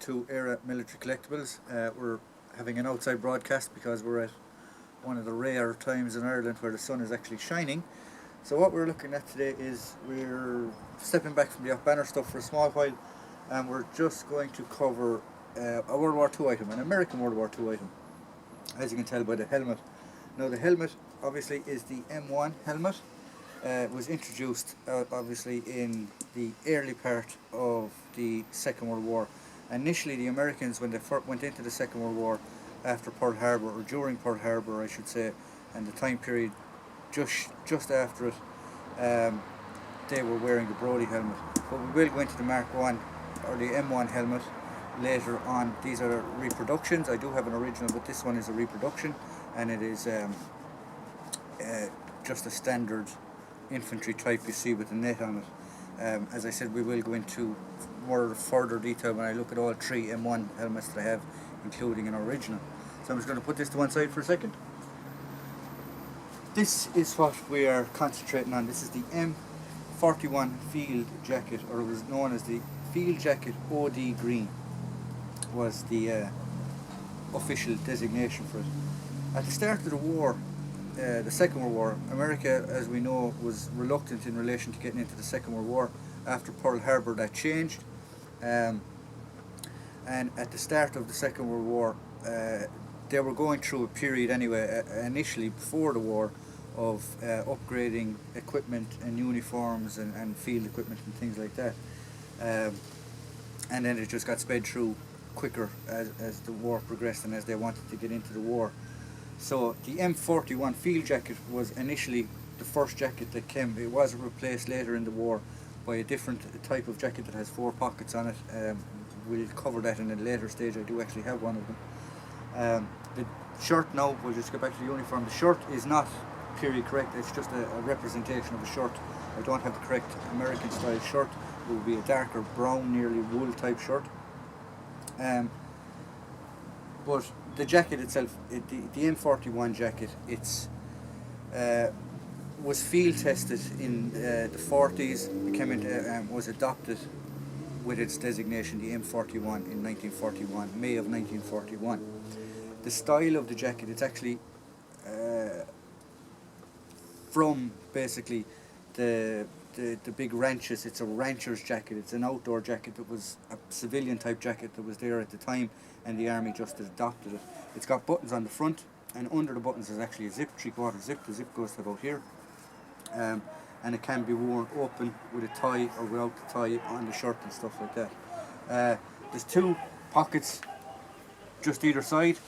to Era Military Collectibles. We're having an outside broadcast because we're at one of the rare times in Ireland where the sun is actually shining. So what we're looking at today is we're stepping back from the off-banner stuff for a small while, and we're just going to cover a World War II item, an American World War II item, as you can tell by the helmet. Now the helmet obviously is the M1 helmet. It was introduced obviously in the early part of the Second World War. Initially the Americans, when they went into the Second World War after Pearl Harbor, or during Pearl Harbor I should say, and the time period just after it, they were wearing the Brodie helmet. But we will go into the Mark 1 or the M1 helmet later on. These are reproductions. I do have an original, but this one is a reproduction, and it is just a standard infantry type you see with the net on it. As I said, we will go into more further detail when I look at all three M1 helmets that I have, including an original. So I'm just going to put this to one side for a second. This is what we are concentrating on. This is the M41 Field Jacket, or it was known as the Field Jacket OD Green, was the official designation for it. At the start of the war, the Second World War, America, as we know, was reluctant in relation to getting into the Second World War. After Pearl Harbor, that changed, and at the start of the Second World War, they were going through a period anyway, initially before the war, of upgrading equipment and uniforms and field equipment and things like that, and then it just got sped through quicker as the war progressed and as they wanted to get into the war. So the M41 Field Jacket was initially the first jacket that came. It was replaced later in the war by a different type of jacket that has 4 pockets on it. We'll cover that in a later stage. I do actually have one of them. The shirt now, we'll just get back to the uniform. The shirt is not period correct. It's just a representation of a shirt. I don't have the correct American style shirt. It will be a darker brown, nearly wool type shirt. But the jacket itself, the M41 jacket, it's was field tested in the 40s. It came into, was adopted with its designation, the M41, in 1941, May of 1941. The style of the jacket, it's actually from basically the big ranches. It's a rancher's jacket. It's an outdoor jacket that was a civilian type jacket that was there at the time, and the army just adopted it. It's got buttons on the front, and under the buttons is actually a zip, 3/4 zip. The zip goes to about here, and it can be worn open with a tie or without the tie on the shirt and stuff like that. There's 2 pockets just either side,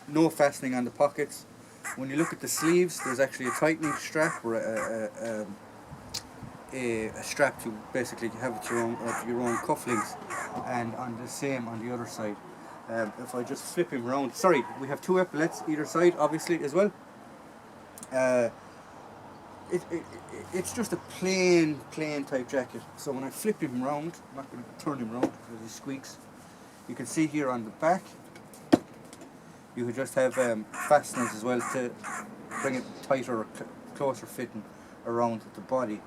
no fastening on the pockets. When you look at the sleeves, there's actually a tightening strap, or a strap to basically have it your own cufflinks, and on the same on the other side. If I just flip him around, sorry, we have 2 epaulets either side obviously as well. It's just a plain type jacket. So when I flip him around, I'm not going to turn him around because he squeaks. You can see here on the back, you could just have fasteners as well to bring it tighter or closer fitting around the body.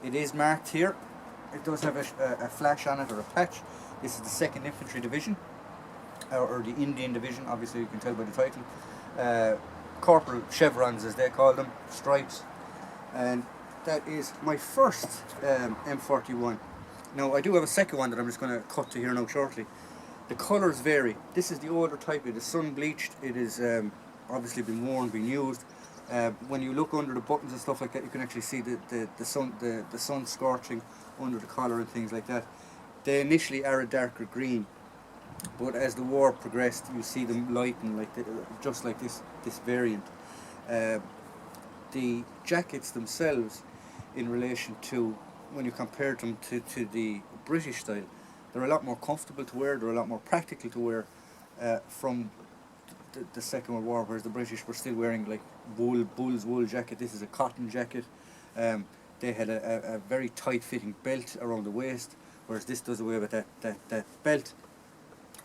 It is marked here. It does have a flash on it, or a patch. This is the 2nd Infantry Division, or the Indian Division, obviously you can tell by the title. Corporal chevrons, as they call them, stripes. And that is my first M41. Now I do have a second one that I'm just going to cut to here now shortly. The colours vary. This is the older type. It is sun bleached. It is obviously been worn, been used. When you look under the buttons and stuff like that, you can actually see the sun scorching under the collar and things like that. They initially are a darker green, but as the war progressed, you see them lighten like just like this variant. The jackets themselves, in relation to when you compare them to the British style, they're a lot more comfortable to wear. They're a lot more practical to wear from the Second World War, whereas the British were still wearing like bull's wool jacket. This is a cotton jacket. They had a very tight fitting belt around the waist, whereas this does away with that belt,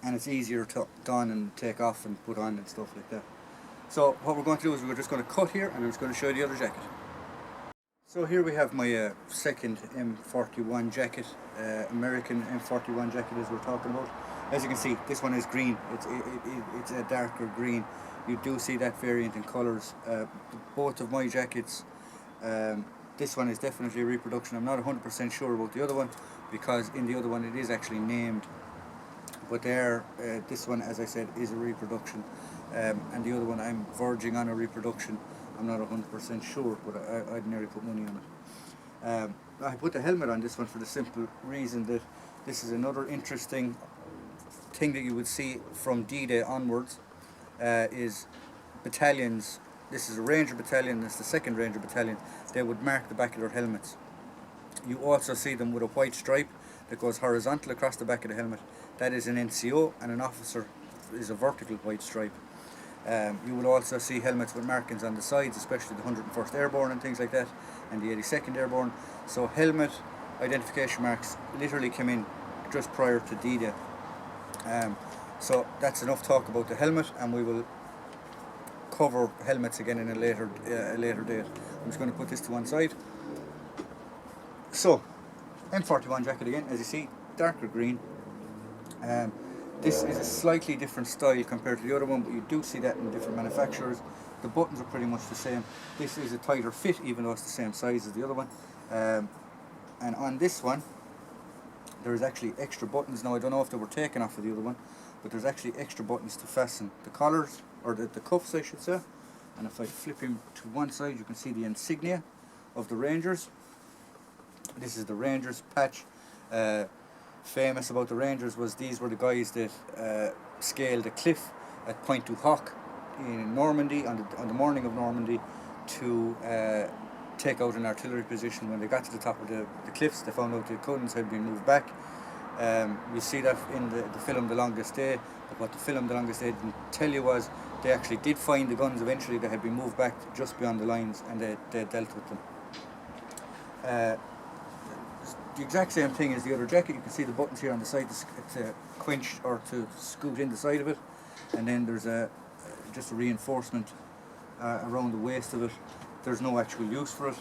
and it's easier to don and take off and put on and stuff like that. So what we're going to do is we're just going to cut here, and I'm just going to show you the other jacket. So here we have my second M41 jacket, American M41 jacket as we're talking about. As you can see, this one is green. It's a darker green. You do see that variant in colours. Both of my jackets, this one is definitely a reproduction. I'm not 100% sure about the other one, because in the other one it is actually named. But there, this one, as I said, is a reproduction, and the other one I'm verging on a reproduction. I'm not 100% sure, but I'd nearly put money on it. I put the helmet on this one for the simple reason that this is another interesting thing that you would see from D-Day onwards, is battalions. This is a Ranger battalion, it's the 2nd Ranger battalion. They would mark the back of their helmets. You also see them with a white stripe that goes horizontal across the back of the helmet. That is an NCO, and an officer is a vertical white stripe. You will also see helmets with markings on the sides, especially the 101st Airborne and things like that, and the 82nd Airborne. So helmet identification marks literally came in just prior to D-Day. So that's enough talk about the helmet, and we will cover helmets again in a later date. I'm just going to put this to one side. So, M41 jacket again, as you see, darker green. This is a slightly different style compared to the other one, but you do see that in different manufacturers. The buttons are pretty much the same. This is a tighter fit, even though it's the same size as the other one. And on this one, there is actually extra buttons. Now, I don't know if they were taken off of the other one, but there's actually extra buttons to fasten the collars, or the cuffs, I should say. And if I flip him to one side, you can see the insignia of the Rangers. This is the Rangers patch. Famous about the Rangers was these were the guys that scaled a cliff at Pointe du Hoc in Normandy, on the morning of Normandy, to take out an artillery position. When they got to the top of the cliffs, they found out the guns had been moved back. You see that in the film The Longest Day, but what the film The Longest Day didn't tell you was they actually did find the guns eventually that had been moved back just beyond the lines, and they dealt with them. The exact same thing as the other jacket. You can see the buttons here on the side to quench or to scoot in the side of it, and then there's just a reinforcement around the waist of it. There's no actual use for it.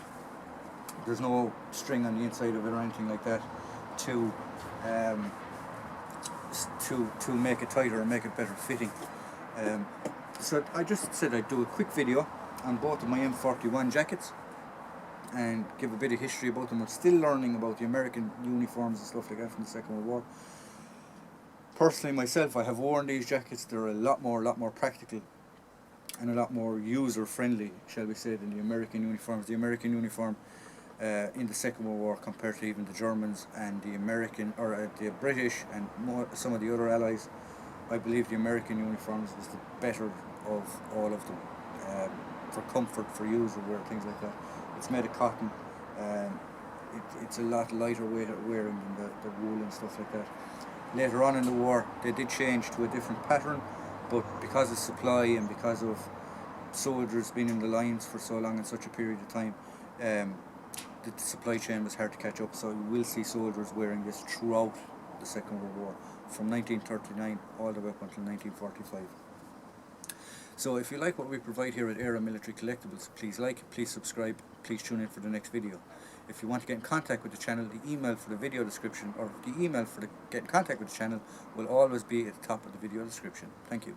There's no string on the inside of it or anything like that to make it tighter or make it better fitting. So I just said I'd do a quick video on both of my M41 jackets and give a bit of history about them. I'm still learning about the American uniforms and stuff like that from the Second World War. Personally, myself, I have worn these jackets. They're a lot more practical and a lot more user-friendly, shall we say, than the American uniforms. The American uniform in the Second World War, compared to even the Germans and the the British and some of the other allies, I believe the American uniforms was the better of all of them, for comfort, for user wear, things like that. It's made of cotton. It's a lot lighter weight wearing than the wool and stuff like that. Later on in the war, they did change to a different pattern, but because of supply and because of soldiers being in the lines for so long in such a period of time, the supply chain was hard to catch up. So you will see soldiers wearing this throughout the Second World War, from 1939 all the way up until 1945. So if you like what we provide here at Era Military Collectibles, please like, please subscribe, please tune in for the next video. If you want to get in contact with the channel, the email for the video description, or the email for the get in contact with the channel, will always be at the top of the video description. Thank you.